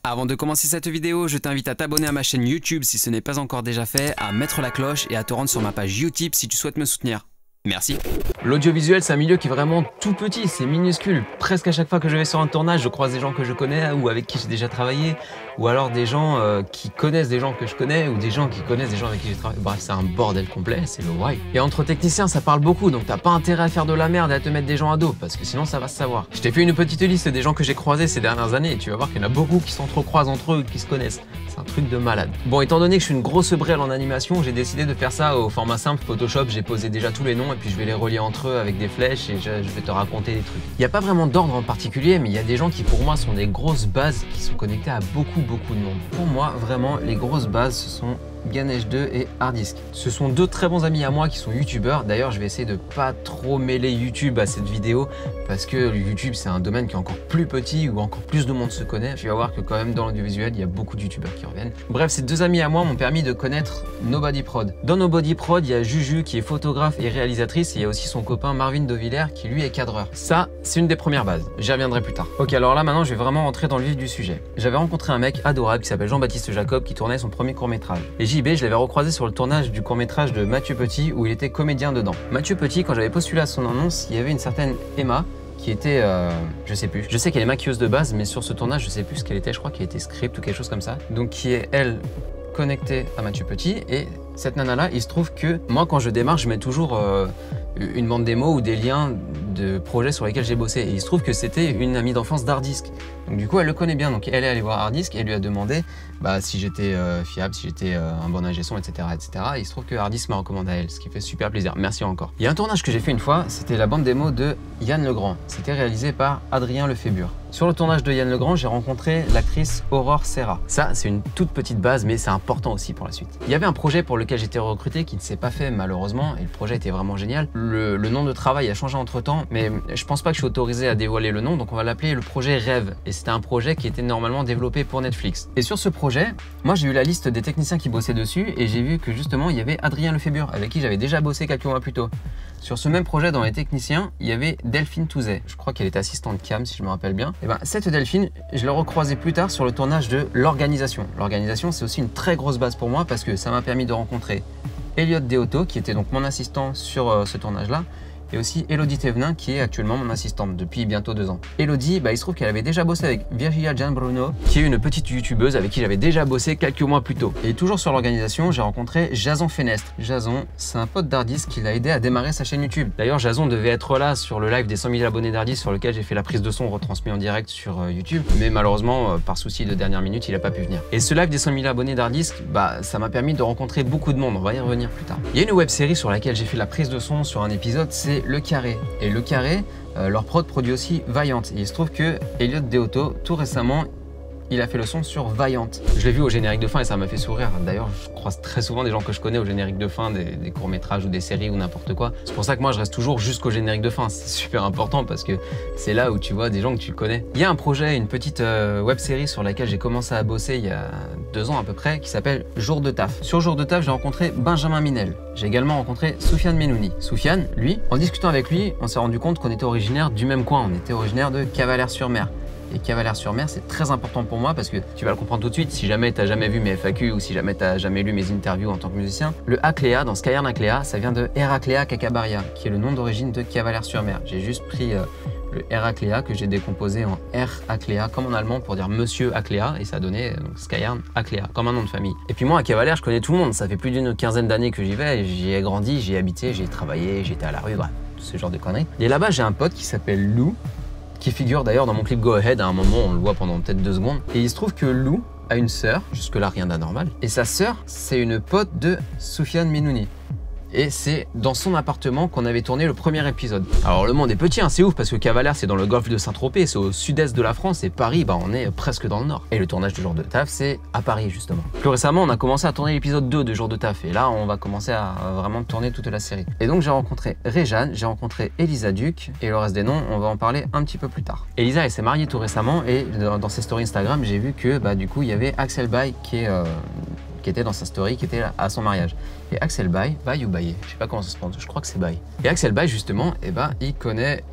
Avant de commencer cette vidéo, je t'invite à t'abonner à ma chaîne YouTube si ce n'est pas encore déjà fait, à mettre la cloche et à te rendre sur ma page Utip si tu souhaites me soutenir. Merci. L'audiovisuel, c'est un milieu qui est vraiment tout petit, c'est minuscule. Presque à chaque fois que je vais sur un tournage, je croise des gens que je connais ou avec qui j'ai déjà travaillé, ou alors des gens qui connaissent des gens que je connais, ou des gens qui connaissent des gens avec qui j'ai travaillé. Bref, c'est un bordel complet, c'est le why. Et entre techniciens, ça parle beaucoup, donc t'as pas intérêt à faire de la merde et à te mettre des gens à dos, parce que sinon ça va se savoir. Je t'ai fait une petite liste des gens que j'ai croisés ces dernières années, et tu vas voir qu'il y en a beaucoup qui s'entrecroisent entre eux, qui se connaissent. C'est un truc de malade. Bon, étant donné que je suis une grosse brêle en animation, j'ai décidé de faire ça au format simple Photoshop. J'ai posé déjà tous les noms et puis je vais les relier entre eux avec des flèches et je vais te raconter des trucs. Il n'y a pas vraiment d'ordre en particulier, mais il y a des gens qui pour moi sont des grosses bases qui sont connectés à beaucoup de monde. Pour moi, vraiment, les grosses bases, ce sont Ganesh2 et Hardisk. Ce sont deux très bons amis à moi qui sont youtubeurs. D'ailleurs, je vais essayer de pas trop mêler YouTube à cette vidéo parce que YouTube, c'est un domaine qui est encore plus petit où encore plus de monde se connaît. Tu vas voir que quand même dans l'audiovisuel, il y a beaucoup de youtubeurs qui reviennent. Bref, ces deux amis à moi m'ont permis de connaître Nobody Prod. Dans Nobody Prod, il y a Juju qui est photographe et réalisatrice et il y a aussi son copain Marvin Devillers qui lui est cadreur. Ça, c'est une des premières bases. J'y reviendrai plus tard. Ok, alors là maintenant, je vais vraiment rentrer dans le vif du sujet. J'avais rencontré un mec adorable qui s'appelle Jean-Baptiste Jacob qui tournait son premier court-métrage. Et JB, je l'avais recroisé sur le tournage du court-métrage de Mathieu Petit où il était comédien dedans. Mathieu Petit, quand j'avais postulé à son annonce, il y avait une certaine Emma qui était, je sais plus. Je sais qu'elle est maquilleuse de base, mais sur ce tournage, je sais plus ce qu'elle était. Je crois qu'elle était script ou quelque chose comme ça. Donc qui est, elle, connectée à Mathieu Petit. Et cette nana-là, il se trouve que moi, quand je démarre, je mets toujours une bande démo ou des liens de projets sur lesquels j'ai bossé. Et il se trouve que c'était une amie d'enfance d'Hardisk. Donc du coup, elle le connaît bien. Donc elle est allée voir Hardisk et elle lui a demandé si j'étais fiable, si j'étais un bon ingé son, etc., etc. Et il se trouve que Hardisk m'a recommandé à elle, ce qui fait super plaisir. Merci encore. Il y a un tournage que j'ai fait une fois, c'était la bande démo de Yann Legrand. C'était réalisé par Adrien Lefébure. Sur le tournage de Yann Legrand, j'ai rencontré l'actrice Aurore Serra. Ça, c'est une toute petite base, mais c'est important aussi pour la suite. Il y avait un projet pour lequel j'étais recruté qui ne s'est pas fait malheureusement, et le projet était vraiment génial. Le nom de travail a changé entre temps, mais je pense pas que je suis autorisé à dévoiler le nom, donc on va l'appeler le projet Rêve. Et c'était un projet qui était normalement développé pour Netflix. Et sur ce projet, moi j'ai eu la liste des techniciens qui bossaient dessus, et j'ai vu que justement il y avait Adrien Lefébure, avec qui j'avais déjà bossé quelques mois plus tôt. Sur ce même projet, dans les techniciens, il y avait Delphine Touzet. Je crois qu'elle était assistante cam, si je me rappelle bien. Et cette Delphine, je l'ai recroisée plus tard sur le tournage de L'Organisation. L'Organisation, c'est aussi une très grosse base pour moi parce que ça m'a permis de rencontrer Elliot Deotto, qui était donc mon assistant sur ce tournage-là, et aussi Elodie Thévenin, qui est actuellement mon assistante depuis bientôt 2 ans. Elodie, il se trouve qu'elle avait déjà bossé avec Virginia Gianbruno, qui est une petite youtubeuse avec qui j'avais déjà bossé quelques mois plus tôt. Et toujours sur l'organisation, j'ai rencontré Jason Fenestre. Jason, c'est un pote d'Hardisk qui l'a aidé à démarrer sa chaîne YouTube. D'ailleurs, Jason devait être là sur le live des 100 000 abonnés d'Hardisk sur lequel j'ai fait la prise de son retransmis en direct sur YouTube. Mais malheureusement, par souci de dernière minute, il n'a pas pu venir. Et ce live des 100 000 abonnés d'Hardisk, ça m'a permis de rencontrer beaucoup de monde. On va y revenir plus tard. Il y a une web série sur laquelle j'ai fait la prise de son sur un épisode, c'est Le Carré. Et Le Carré, leur prod produit aussi Vaillant. Et il se trouve que Elliot Deotto, tout récemment, il a fait le son sur Vaillant. Je l'ai vu au générique de fin et ça m'a fait sourire. D'ailleurs, je croise très souvent des gens que je connais au générique de fin, des courts-métrages ou des séries ou n'importe quoi. C'est pour ça que moi, je reste toujours jusqu'au générique de fin. C'est super important parce que c'est là où tu vois des gens que tu connais. Il y a un projet, une petite web-série sur laquelle j'ai commencé à bosser il y a 2 ans à peu près, qui s'appelle Jour de taf. Sur Jour de taf, j'ai rencontré Benjamin Minel. J'ai également rencontré Soufiane Menouni. Soufiane, lui, en discutant avec lui, on s'est rendu compte qu'on était originaire du même coin. On était originaire de Cavalère-sur-Mer. Et Cavalère-sur-Mer, c'est très important pour moi parce que tu vas le comprendre tout de suite si jamais tu n'as jamais vu mes FAQ ou si jamais tu n'as jamais lu mes interviews en tant que musicien. Le Acléa, dans Skyern Acléa, ça vient de Héracléa Cacabaria, qui est le nom d'origine de Cavalère-sur-Mer. J'ai juste pris le Héracléa que j'ai décomposé en R-Acléa, comme en allemand pour dire Monsieur Acléa, et ça a donné donc Skyern Acléa, comme un nom de famille. Et puis moi, à Cavalère, je connais tout le monde. Ça fait plus d'une quinzaine d'années que j'y vais. J'y ai grandi, j'y ai habité, j'y ai travaillé, j'étais à la rue, bref, ce genre de conneries. Et là-bas, j'ai un pote qui s'appelle Lou, qui figure d'ailleurs dans mon clip Go Ahead. À un moment, on le voit pendant peut-être 2 secondes. Et il se trouve que Lou a une sœur, jusque-là rien d'anormal. Et sa sœur, c'est une pote de Soufiane Menouni. Et c'est dans son appartement qu'on avait tourné le premier épisode. Alors le monde est petit, hein, c'est ouf parce que Cavalère c'est dans le golfe de Saint-Tropez, c'est au sud-est de la France, et Paris, on est presque dans le nord. Et le tournage de Jour de taf, c'est à Paris justement. Plus récemment, on a commencé à tourner l'épisode 2 de Jour de taf, et là on va commencer à vraiment tourner toute la série. Et donc j'ai rencontré Réjeanne, j'ai rencontré Elisa Duc, et le reste des noms, on va en parler un petit peu plus tard. Elisa, elle s'est mariée tout récemment, et dans ses stories Instagram, j'ai vu que du coup il y avait Axel Bay qui était dans sa story, qui était à son mariage. Et Axel Bay ou Baye, je sais pas comment ça se prononce, je crois que c'est Bay. Et Axel Bay justement, il connaît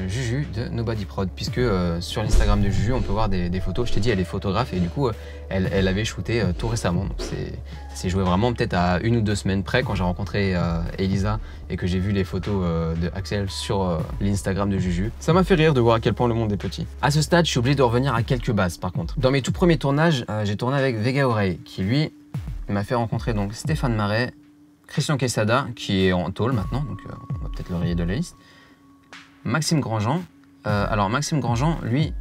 Juju de Nobody Prod, puisque sur l'Instagram de Juju, on peut voir des photos. Je t'ai dit, elle est photographe et du coup, elle avait shooté tout récemment. Donc c'est joué vraiment peut-être à 1 ou 2 semaines près quand j'ai rencontré Elisa et que j'ai vu les photos de Axel sur l'Instagram de Juju. Ça m'a fait rire de voir à quel point le monde est petit. À ce stade, je suis obligé de revenir à quelques bases par contre. Dans mes tout premiers tournages, j'ai tourné avec Vega Oreille, qui lui m'a fait rencontrer donc Stéphane Marais, Christian Quesada, qui est en tôle maintenant, donc on va peut-être le rayer de la liste. Maxime Grandjean. Alors Maxime Grandjean, lui,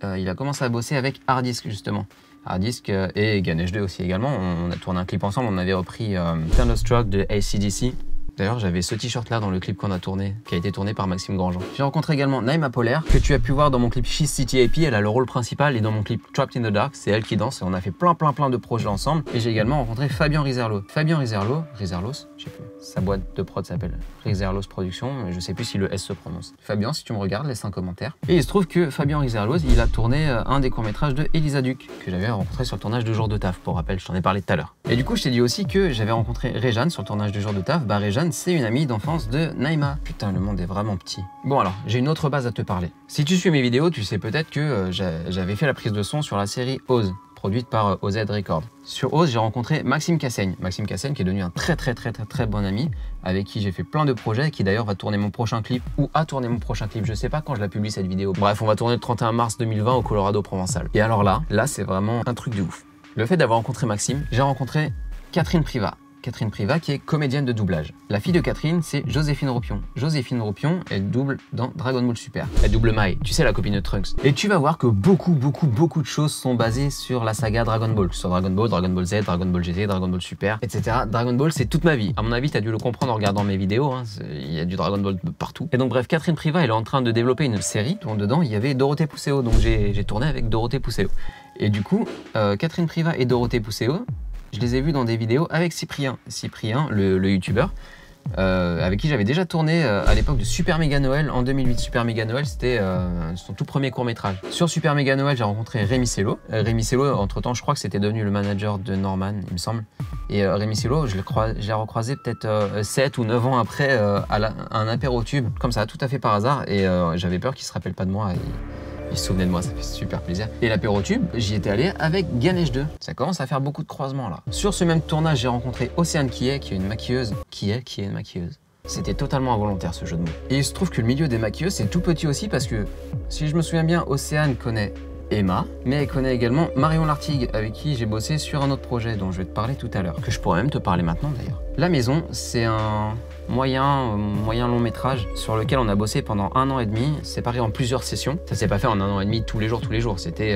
il a commencé à bosser avec Hardisk justement. Hardisk et Ganesh 2 aussi également. On a tourné un clip ensemble, on avait repris Thunderstruck de AC/DC. D'ailleurs, j'avais ce t-shirt là dans le clip qu'on a tourné, qui a été tourné par Maxime Grandjean. J'ai rencontré également Naïma Polaire, que tu as pu voir dans mon clip She's City AP. Elle a le rôle principal, et dans mon clip Trapped in the Dark, c'est elle qui danse et on a fait plein de projets ensemble. Et j'ai également rencontré Fabien Rizerlo. Fabien Rizerlos, je sais plus, sa boîte de prod s'appelle Rizerlos Productions, mais je sais plus si le S se prononce. Fabien, si tu me regardes, laisse un commentaire. Et il se trouve que Fabien Rizerlos, il a tourné un des courts-métrages de Elisa Duc, que j'avais rencontré sur le tournage de Jour de Taf, pour rappel, je t'en ai parlé tout à l'heure. Et du coup, je t'ai dit aussi que j'avais rencontré Réjeanne sur le tournage de Jour de Taf. Bah Réjeanne, c'est une amie d'enfance de Naïma. Putain, le monde est vraiment petit. Bon alors, j'ai une autre base à te parler. Si tu suis mes vidéos, tu sais peut-être que j'avais fait la prise de son sur la série Oz, produite par OZ Records. Sur Oz, j'ai rencontré Maxime Cassaigne. Maxime Cassaigne qui est devenu un très bon ami, avec qui j'ai fait plein de projets, qui d'ailleurs va tourner mon prochain clip, ou a tourné mon prochain clip, je sais pas quand je la publie cette vidéo. Bref, on va tourner le 31 mars 2020 au Colorado Provençal. Et alors là c'est vraiment un truc de ouf. Le fait d'avoir rencontré Maxime, j'ai rencontré Catherine Privat. Catherine Privat qui est comédienne de doublage. La fille de Catherine, c'est Joséphine Ropion. Joséphine Ropion, elle double dans Dragon Ball Super. Elle double Mai, tu sais, la copine de Trunks. Et tu vas voir que beaucoup de choses sont basées sur la saga Dragon Ball. Sur Dragon Ball, Dragon Ball Z, Dragon Ball GT, Dragon Ball Super, etc. Dragon Ball, c'est toute ma vie. À mon avis, t'as dû le comprendre en regardant mes vidéos, hein. Il y a du Dragon Ball partout. Et donc bref, Catherine Privat, elle est en train de développer une série dont dedans, il y avait Dorothée Pousseau. Donc j'ai tourné avec Dorothée Pousseau. Et du coup, Catherine Privat et Dorothée Pousseau, je les ai vus dans des vidéos avec Cyprien, le youtubeur, avec qui j'avais déjà tourné à l'époque de Super Méga Noël en 2008. Super Méga Noël, c'était son tout premier court-métrage. Sur Super Méga Noël, j'ai rencontré Rémi Sello. Rémi Sello, entre-temps, je crois que c'était devenu le manager de Norman, il me semble. Et Rémi Sello, je l'ai recroisé peut-être 7 ou 9 ans après à un apéro-tube, comme ça, tout à fait par hasard. Et j'avais peur qu'il se rappelle pas de moi. Il se souvenait de moi, ça fait super plaisir. Et l'apéro-tube, j'y étais allé avec Ganesh 2. Ça commence à faire beaucoup de croisements là. Sur ce même tournage, j'ai rencontré Océane qui est une maquilleuse. Qui est une maquilleuse. C'était totalement involontaire ce jeu de mots. Et il se trouve que le milieu des maquilleuses, c'est tout petit aussi parce que, si je me souviens bien, Océane connaît Emma, mais elle connaît également Marion Lartigue, avec qui j'ai bossé sur un autre projet dont je vais te parler tout à l'heure, que je pourrais même te parler maintenant d'ailleurs. La Maison, c'est un moyen long métrage sur lequel on a bossé pendant 1 an et demi, séparé en plusieurs sessions. Ça s'est pas fait en 1 an et demi tous les jours. C'était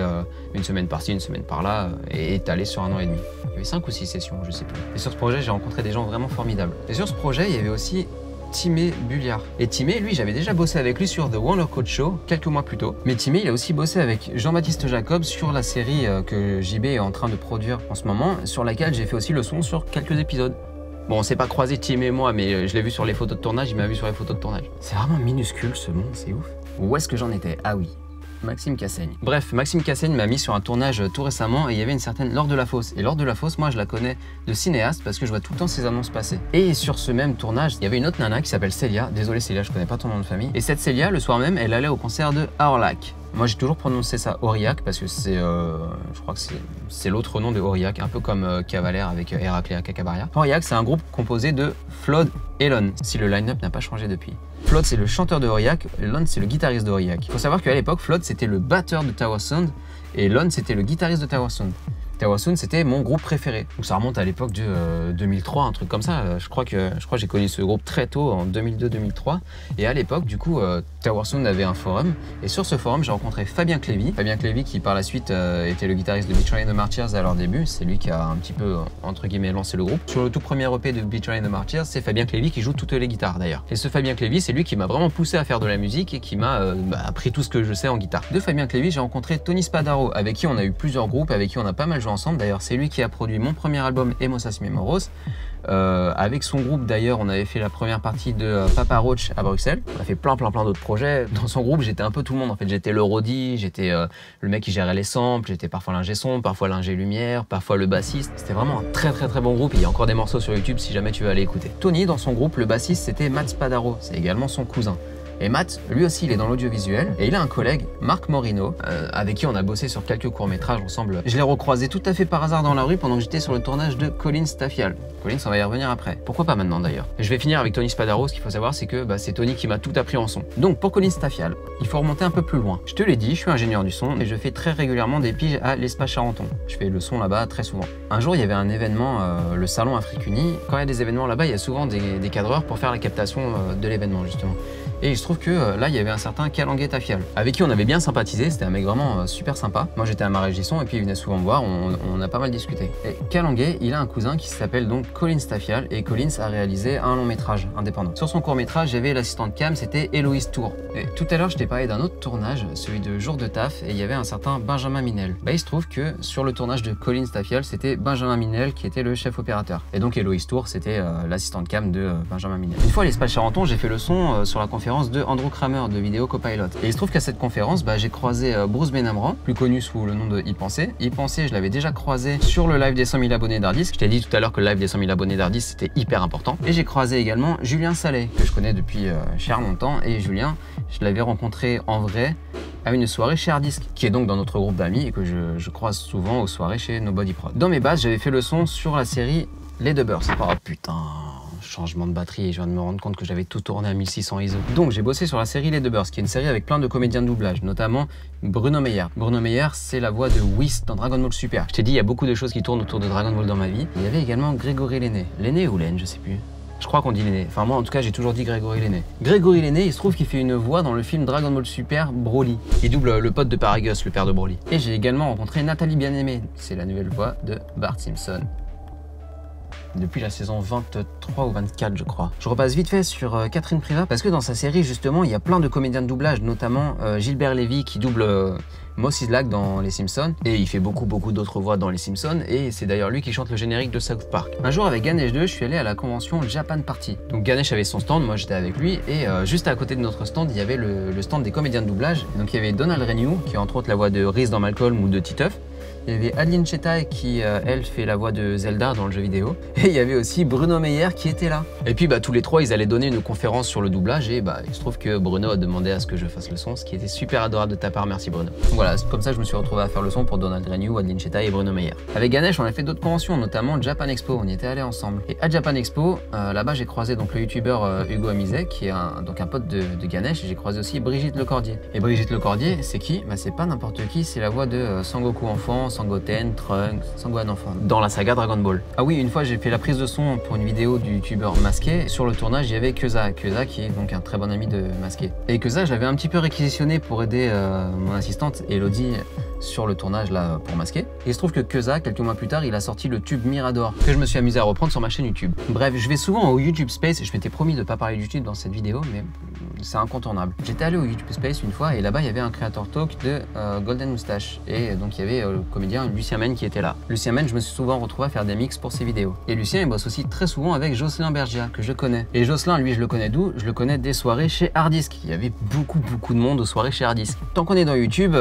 une semaine par-ci, une semaine par-là, et étalé sur 1 an et demi. Il y avait 5 ou 6 sessions, je sais plus. Et sur ce projet, j'ai rencontré des gens vraiment formidables. Et sur ce projet, il y avait aussi Timé Bulliard. Et Timé, lui, j'avais déjà bossé avec lui sur The Wonder Code Show quelques mois plus tôt. Mais Timé, il a aussi bossé avec Jean-Baptiste Jacob sur la série que JB est en train de produire en ce moment, sur laquelle j'ai fait aussi le son sur quelques épisodes. Bon, on s'est pas croisé Timé et moi, mais je l'ai vu sur les photos de tournage, il m'a vu sur les photos de tournage. C'est vraiment minuscule ce monde, c'est ouf. Où est-ce que j'en étais? Ah oui. Maxime Cassaigne. Bref, Maxime Cassaigne m'a mis sur un tournage tout récemment et il y avait une certaine Laure Delafosse. Et Laure Delafosse, moi je la connais de cinéaste parce que je vois tout le temps ses annonces passer. Et sur ce même tournage, il y avait une autre nana qui s'appelle Célia. Désolé Célia, je connais pas ton nom de famille. Et cette Célia, le soir même, elle allait au concert de Aurillac. Moi j'ai toujours prononcé ça Aurillac parce que c'est, je crois que c'est l'autre nom de Aurillac, un peu comme Cavalère avec Héraclea Cacabaria. Aurillac, c'est un groupe composé de Flod et Lon, si le line-up n'a pas changé depuis. Flod, c'est le chanteur de Aurillac, Lon, c'est le guitariste de Aurillac. Il faut savoir qu'à l'époque, Flod, c'était le batteur de Tower Sound et Lon, c'était le guitariste de Tower Sound. Tower Sound, c'était mon groupe préféré. Donc ça remonte à l'époque de 2003, un truc comme ça. Je crois que j'ai connu ce groupe très tôt, en 2002-2003. Et à l'époque, du coup, Tower Sound avait un forum. Et sur ce forum, j'ai rencontré Fabien Clévy. Fabien Clévy qui, par la suite, était le guitariste de Betraying the Martyrs à leur début. C'est lui qui a un petit peu, entre guillemets, lancé le groupe. Sur le tout premier EP de Betraying the Martyrs, c'est Fabien Clévy qui joue toutes les guitares, d'ailleurs. Et ce Fabien Clévy, c'est lui qui m'a vraiment poussé à faire de la musique et qui m'a appris tout ce que je sais en guitare. De Fabien Clévy, j'ai rencontré Tony Spadaro, avec qui on a eu plusieurs groupes, avec qui on a pas mal joué ensemble. D'ailleurs, c'est lui qui a produit mon premier album Emosas Memoros, Avec son groupe d'ailleurs, on avait fait la première partie de Papa Roach à Bruxelles. On a fait plein d'autres projets. Dans son groupe, j'étais un peu tout le monde en fait. J'étais le roadie, j'étais le mec qui gérait les samples, j'étais parfois l'ingé son, parfois l'ingé lumière, parfois le bassiste. C'était vraiment un très bon groupe. Il y a encore des morceaux sur YouTube si jamais tu veux aller écouter. Tony, dans son groupe, le bassiste, c'était Matt Spadaro. C'est également son cousin. Et Matt, lui aussi, il est dans l'audiovisuel et il a un collègue, Marc Morino, avec qui on a bossé sur quelques courts-métrages ensemble. Je l'ai recroisé tout à fait par hasard dans la rue pendant que j'étais sur le tournage de Colin Staffial. Colin, on va y revenir après. Pourquoi pas maintenant d'ailleurs. Je vais finir avec Tony Spadaro. Ce qu'il faut savoir, c'est que c'est Tony qui m'a tout appris en son. Donc pour Colin Staffial, il faut remonter un peu plus loin. Je te l'ai dit, je suis ingénieur du son et je fais très régulièrement des piges à l'Espace Charenton. Je fais le son là-bas très souvent. Un jour, il y avait un événement, le Salon Afrique Unie. Quand il y a des événements là-bas, il y a souvent des cadreurs pour faire la captation de l'événement justement. Et il se trouve que là, il y avait un certain Kalangué Tafial, avec qui on avait bien sympathisé, c'était un mec vraiment super sympa. Moi, j'étais à ma régie son et puis il venait souvent me voir, on a pas mal discuté. Et Kalangué, il a un cousin qui s'appelle donc Colin Staffial, et Collins a réalisé un long métrage indépendant. Sur son court métrage, j'avais l'assistante cam, c'était Héloïse Tour. Et tout à l'heure, je t'ai parlé d'un autre tournage, celui de Jour de taf, et il y avait un certain Benjamin Minel. Il se trouve que sur le tournage de Colin Staffial, c'était Benjamin Minel qui était le chef opérateur. Et donc Héloïse Tour, c'était l'assistante cam de Benjamin Minel. Une fois à l'Espace Charenton, j'ai fait le son sur la conférence de Andrew Kramer de Vidéo Copilot. Et il se trouve qu'à cette conférence, j'ai croisé Bruce Benamran, plus connu sous le nom de Y Penser. Y Penser, je l'avais déjà croisé sur le live des 100 000 abonnés d'Hardisque. Je t'ai dit tout à l'heure que le live des 100 000 abonnés d'Hardisque, c'était hyper important. Et j'ai croisé également Julien Sallet, que je connais depuis cher longtemps. Et Julien, je l'avais rencontré en vrai à une soirée chez Hardisque, qui est donc dans notre groupe d'amis et que je croise souvent aux soirées chez Nobody Prod. Dans mes bases, j'avais fait le son sur la série Les Dubbers. Oh putain, changement de batterie et je viens de me rendre compte que j'avais tout tourné à 1600 ISO. Donc j'ai bossé sur la série Les Dubbers, qui est une série avec plein de comédiens de doublage, notamment Bruno Meyer. Bruno Meyer, c'est la voix de Whis dans Dragon Ball Super. Je t'ai dit, il y a beaucoup de choses qui tournent autour de Dragon Ball dans ma vie. Il y avait également Grégory Lenné. Lenné ou Laine, je sais plus. Je crois qu'on dit Lenné. Enfin moi en tout cas j'ai toujours dit Grégory Lenné. Grégory Lenné, il se trouve qu'il fait une voix dans le film Dragon Ball Super Broly. Il double le pote de Paragus, le père de Broly. Et j'ai également rencontré Nathalie Bien-Aimée. C'est la nouvelle voix de Bart Simpson. Depuis la saison 23 ou 24 je crois. Je repasse vite fait sur Catherine Privat parce que dans sa série justement il y a plein de comédiens de doublage, notamment Gilbert Lévy qui double Moss Islak dans Les Simpsons et il fait beaucoup d'autres voix dans Les Simpsons et c'est d'ailleurs lui qui chante le générique de South Park. Un jour avec Ganesh 2 je suis allé à la convention Japan Party. Donc Ganesh avait son stand, moi j'étais avec lui et juste à côté de notre stand il y avait le stand des comédiens de doublage. Donc il y avait Donald Renew qui est entre autres la voix de Reese dans Malcolm ou de Titeuf. Il y avait Adeline Chetaï qui, elle, fait la voix de Zelda dans le jeu vidéo. Et il y avait aussi Bruno Meyer qui était là. Et puis tous les trois, ils allaient donner une conférence sur le doublage et il se trouve que Bruno a demandé à ce que je fasse le son, ce qui était super adorable de ta part, merci Bruno. Donc voilà, c'est comme ça que je me suis retrouvé à faire le son pour Donald Renew, Adeline Chetaï et Bruno Meyer. Avec Ganesh, on a fait d'autres conventions, notamment Japan Expo, on y était allés ensemble. Et à Japan Expo, là-bas, j'ai croisé donc le youtubeur Hugo Amizet, qui est donc un pote de Ganesh, et j'ai croisé aussi Brigitte Lecordier. Et Brigitte Lecordier, c'est qui? C'est pas n'importe qui, c'est la voix de Sangoku enfant, Sangoten, Trunks, Sangohan enfant, dans la saga Dragon Ball. Ah oui, une fois j'ai fait la prise de son pour une vidéo du youtubeur Masqué. Sur le tournage, il y avait Keza qui est donc un très bon ami de Masqué. Et Keza, je l'avais un petit peu réquisitionné pour aider mon assistante Elodie sur le tournage là pour Masqué. Et il se trouve que Keza, quelques mois plus tard, il a sorti le tube Mirador que je me suis amusé à reprendre sur ma chaîne YouTube. Bref, je vais souvent au YouTube Space. Je m'étais promis de pas parler de YouTube dans cette vidéo, mais c'est incontournable. J'étais allé au YouTube Space une fois et là-bas il y avait un créateur talk de Golden Moustache et donc il y avait le comédien Lucien Men qui était là. Lucien Men, je me suis souvent retrouvé à faire des mix pour ses vidéos. Et Lucien, il bosse aussi très souvent avec Jocelyn Bergia, que je connais. Et Jocelyn, lui, je le connais d'où? Je le connais des soirées chez Hardisque. Il y avait beaucoup de monde aux soirées chez Hardisque. Tant qu'on est dans YouTube,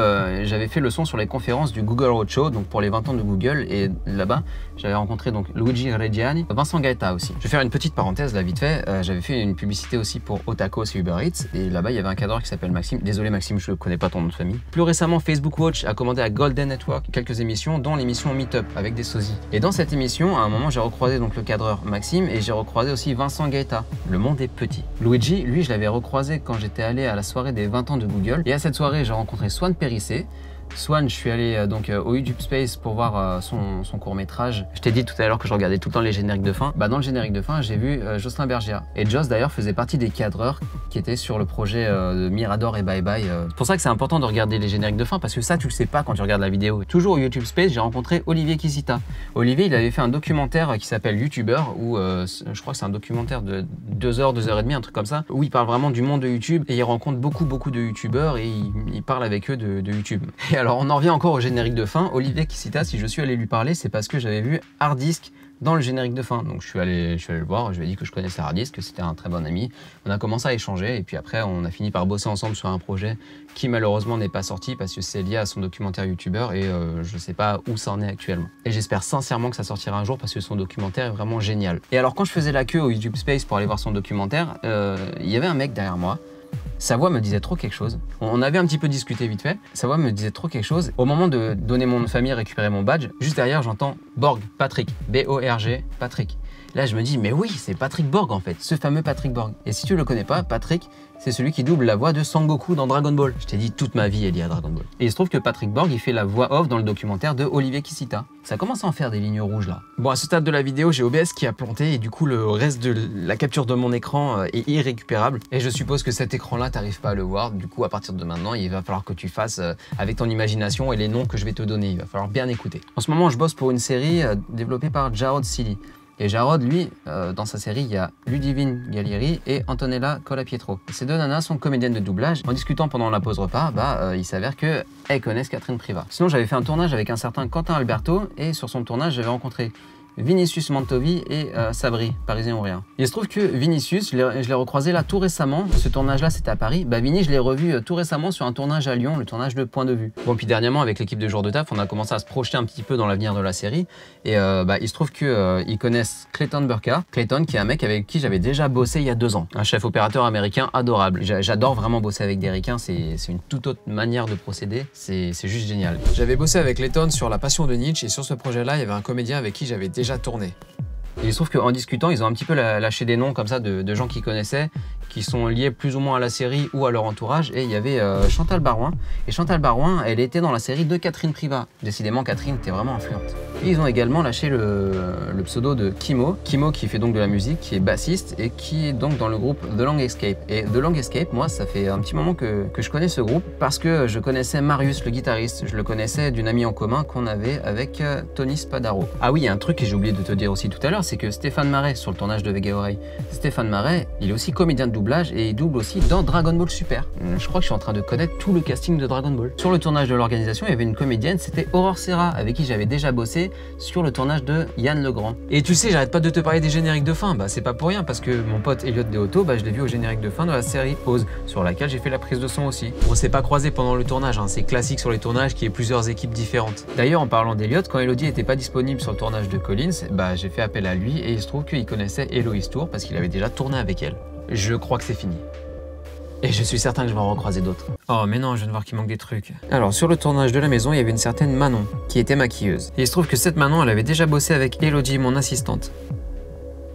j'avais fait le son sur les conférences du Google Roadshow, donc pour les 20 ans de Google, et là-bas, j'avais rencontré donc Luigi Reggiani, Vincent Gaeta aussi. Je vais faire une petite parenthèse là vite fait. J'avais fait une publicité aussi pour Otacos et Uber Eats, et là-bas, il y avait un cadreur qui s'appelle Maxime. Désolé Maxime, je ne connais pas ton nom de famille. Plus récemment, Facebook Watch a commandé à Golden Network quelques émissions, dont l'émission Meetup avec des sosies. Et dans cette émission, à un moment, j'ai recroisé donc le cadreur Maxime et j'ai recroisé aussi Vincent Gaeta. Le monde est petit. Luigi, lui, je l'avais recroisé quand j'étais allé à la soirée des 20 ans de Google. Et à cette soirée, j'ai rencontré Swan Périssé. Swan, je suis allé donc au YouTube Space pour voir son court-métrage. Je t'ai dit tout à l'heure que je regardais tout le temps les génériques de fin. Dans le générique de fin, j'ai vu Jocelyn Bergia. Et Joss d'ailleurs faisait partie des cadreurs qui étaient sur le projet de Mirador et Bye Bye. C'est pour ça que c'est important de regarder les génériques de fin parce que ça, tu le sais pas quand tu regardes la vidéo. Toujours au YouTube Space, j'ai rencontré Olivier Kisita. Olivier, il avait fait un documentaire qui s'appelle YouTuber où je crois que c'est un documentaire de 2 heures, 2 heures et demie, un truc comme ça, où il parle vraiment du monde de YouTube et il rencontre beaucoup de YouTubeurs et il parle avec eux de YouTube. Et alors on en revient encore au générique de fin. Olivier Kisita, si je suis allé lui parler, c'est parce que j'avais vu Hardisque dans le générique de fin. Donc je suis allé le voir, je lui ai dit que je connaissais Hardis, que c'était un très bon ami. On a commencé à échanger et puis après on a fini par bosser ensemble sur un projet qui malheureusement n'est pas sorti parce que c'est lié à son documentaire youtubeur et je sais pas où ça en est actuellement. Et j'espère sincèrement que ça sortira un jour parce que son documentaire est vraiment génial. Et alors quand je faisais la queue au YouTube Space pour aller voir son documentaire, il y avait un mec derrière moi. Sa voix me disait trop quelque chose. On avait un petit peu discuté vite fait. Sa voix me disait trop quelque chose. Au moment de donner mon nom de famille, récupérer mon badge, juste derrière, j'entends Borg, Patrick. B-O-R-G, Patrick. Là, je me dis, mais oui, c'est Patrick Borg en fait, ce fameux Patrick Borg. Et si tu le connais pas, Patrick, c'est celui qui double la voix de Sangoku dans Dragon Ball. Je t'ai dit, toute ma vie est liée à Dragon Ball. Et il se trouve que Patrick Borg, il fait la voix off dans le documentaire de Olivier Kisita. Ça commence à en faire des lignes rouges là. Bon, à ce stade de la vidéo, j'ai OBS qui a planté et du coup, le reste de la capture de mon écran est irrécupérable. Et je suppose que cet écran-là, t'arrives pas à le voir. Du coup, à partir de maintenant, il va falloir que tu fasses avec ton imagination et les noms que je vais te donner. Il va falloir bien écouter. En ce moment, je bosse pour une série développée par Jarod Silly. Et Jarod, lui, dans sa série, il y a Ludivine Gallieri et Antonella Colapietro. Ces deux nanas sont comédiennes de doublage. En discutant pendant la pause repas, il s'avère qu'elles connaissent Catherine Privat. Sinon, j'avais fait un tournage avec un certain Quentin Alberto et sur son tournage, j'avais rencontré Vinicius Mantovi et Sabri, parisien ou rien. Il se trouve que Vinicius, je l'ai recroisé là tout récemment. Ce tournage-là, c'était à Paris. Vini, je l'ai revu tout récemment sur un tournage à Lyon, le tournage de Point de Vue. Bon, puis dernièrement, avec l'équipe de Jour de Taf, on a commencé à se projeter un petit peu dans l'avenir de la série. Et il se trouve qu'ils connaissent Clayton Burka. Clayton, qui est un mec avec qui j'avais déjà bossé il y a 2 ans. Un chef opérateur américain adorable. J'adore vraiment bosser avec des ricains. C'est une toute autre manière de procéder. C'est juste génial. J'avais bossé avec Clayton sur La Passion de Nietzsche et sur ce projet-là, il y avait un comédien avec qui j'avais déjà tourné. Et il se trouve qu'en discutant, ils ont un petit peu lâché des noms comme ça de gens qu'ils connaissaient, qui sont liés plus ou moins à la série ou à leur entourage. Et il y avait Chantal Barouin. Et Chantal Barouin, elle était dans la série de Catherine Privat. Décidément, Catherine était vraiment influente. Et ils ont également lâché le pseudo de Kimo. Kimo qui fait donc de la musique, qui est bassiste et qui est donc dans le groupe The Long Escape. Et The Long Escape, moi, ça fait un petit moment que je connais ce groupe parce que je connaissais Marius, le guitariste. Je le connaissais d'une amie en commun qu'on avait avec Tony Spadaro. Ah oui, il y a un truc que j'ai oublié de te dire aussi tout à l'heure, c'est que Stéphane Marais, sur le tournage de Vega Oreille, Stéphane Marais, il est aussi comédien de doublage et il double aussi dans Dragon Ball Super. Je crois que je suis en train de connaître tout le casting de Dragon Ball. Sur le tournage de l'organisation, il y avait une comédienne, c'était Aurore Serra, avec qui j'avais déjà bossé sur le tournage de Yann Legrand. Et tu sais, j'arrête pas de te parler des génériques de fin, c'est pas pour rien parce que mon pote Elliot Deotto, je l'ai vu au générique de fin de la série Pause, sur laquelle j'ai fait la prise de son aussi. On s'est pas croisé pendant le tournage, c'est classique sur les tournages qu'il y ait plusieurs équipes différentes. D'ailleurs, en parlant d'Elliot, quand Elodie était pas disponible sur le tournage de Collins, j'ai fait appel à lui et il se trouve qu'il connaissait Héloïse Tour parce qu'il avait déjà tourné avec elle. Je crois que c'est fini. Et je suis certain que je vais en recroiser d'autres. Oh mais non, je viens de voir qu'il manque des trucs. Alors sur le tournage de la maison, il y avait une certaine Manon, qui était maquilleuse. Et il se trouve que cette Manon, elle avait déjà bossé avec Elodie, mon assistante.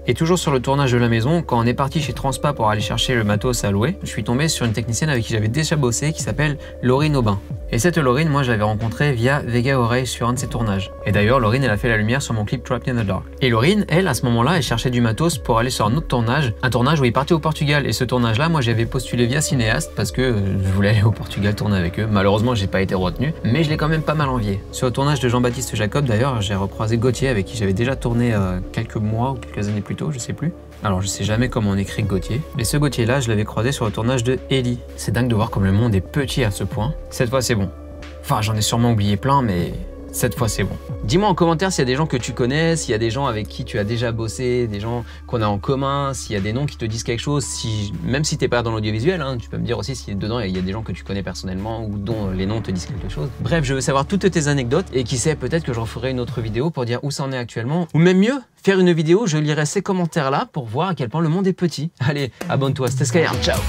Et toujours sur le tournage de la maison, quand on est parti chez Transpa pour aller chercher le matos à louer, je suis tombé sur une technicienne avec qui j'avais déjà bossé qui s'appelle Laurine Aubin. Et cette Laurine, moi je l'avais rencontrée via Vega Oreille sur un de ses tournages. Et d'ailleurs, Laurine, elle a fait la lumière sur mon clip Trapped in the Dark. Et Laurine, elle, à ce moment-là, elle cherchait du matos pour aller sur un autre tournage, un tournage où il partait au Portugal. Et ce tournage-là, moi j'avais postulé via Cinéaste parce que je voulais aller au Portugal tourner avec eux. Malheureusement, j'ai pas été retenu, mais je l'ai quand même pas mal envié. Sur le tournage de Jean-Baptiste Jacob, d'ailleurs, j'ai recroisé Gauthier avec qui j'avais déjà tourné quelques mois ou quelques années plus tôt, je sais plus. Alors je sais jamais comment on écrit Gauthier, mais ce Gauthier là je l'avais croisé sur le tournage de Ellie. C'est dingue de voir comme le monde est petit à ce point. Cette fois c'est bon. Enfin j'en ai sûrement oublié plein mais cette fois c'est bon. Dis-moi en commentaire s'il y a des gens que tu connais, s'il y a des gens avec qui tu as déjà bossé, des gens qu'on a en commun, s'il y a des noms qui te disent quelque chose, même si t'es pas dans l'audiovisuel, tu peux me dire aussi si dedans il y a des gens que tu connais personnellement ou dont les noms te disent quelque chose. Bref, je veux savoir toutes tes anecdotes et qui sait, peut-être que je referai une autre vidéo pour dire où ça en est actuellement. Ou même mieux, faire une vidéo, je lirai ces commentaires là pour voir à quel point le monde est petit. Allez, abonne-toi, c'était Skyarn, ciao.